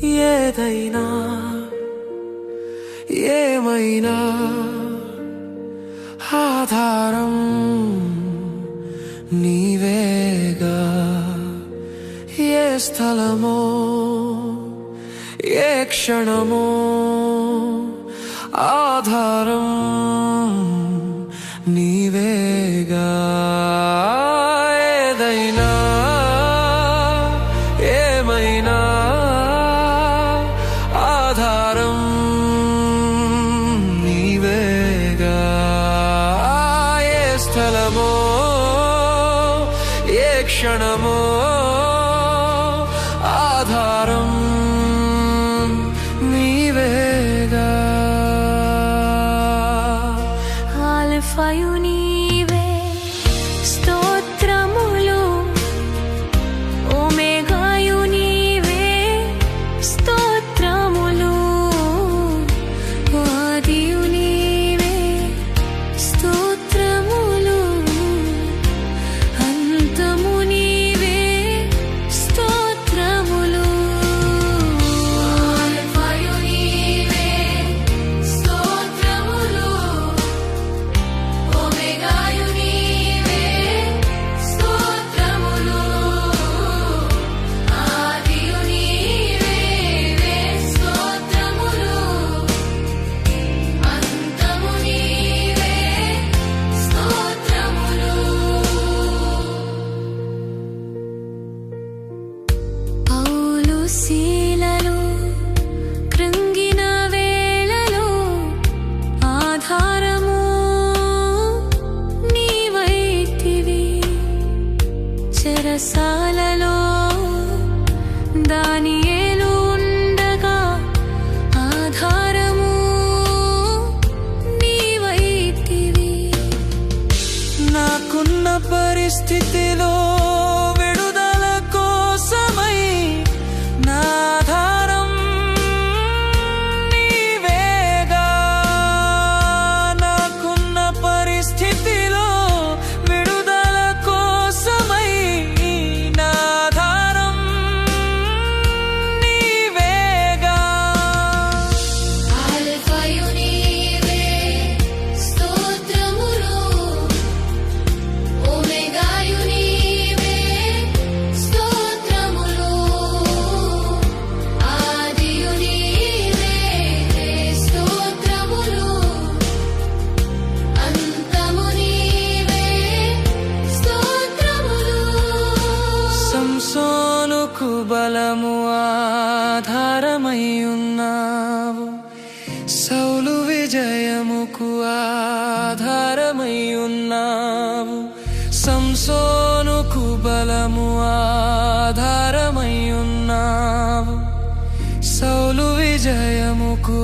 ఏదైనా ఏమైనా ఆధారం నీవేగా. ఏ స్థలమో ఏ క్షణమో ఆధారం నీవేగా. ఏదైనా ఏమైనా ఆధారం నీవేగా. ఏ స్థలమో ఏ క్షణమో ఆధారం నీవేగా. ఆల్ఫాయు నీవే, స్తోత్రములు. ఒమేగాయు నీవే, స్తోత్రములు. ఆదియు నీవే, స్తోత్రములు. అంతము నీవే, స్తోత్రములు. ఆల్ఫాయు నీవే, స్తోత్రములు. ఒమేగాయు నీవే, స్తోత్రములు. ఆదియు నీవే, స్తోత్రములు. అంతము నీవే, స్తోత్రములు. పౌలు శీలలు కృంగిన వేళలో ఆధారము నీవైతివి. చెరసాలలో దానియేలు ఉండగా ఆధారము నీవైతివి. నాకున్న పరిస్థితిలో విడుదల కోసమై నా ఆధారం నీవేగా. నాకున్న పరిస్థితిలో విడుదల కోసమై నా ఆధారం నీవేగా. ఆల్ఫాయు నీవే, స్తోత్రములు. ఒమేగాయు నీవే, స్తోత్రములు. ఆదియు నీవే, స్తోత్రములు. అంతము నీవే, స్తోత్రములు. సంసోనుకు బలము ఆధారమై ఉన్నావు. సౌలు విజయముకు ఆధారమై ఉన్నావు. సంసోనుకు బలము ఆధారమై ఉన్నావు. సౌలు విజయముకు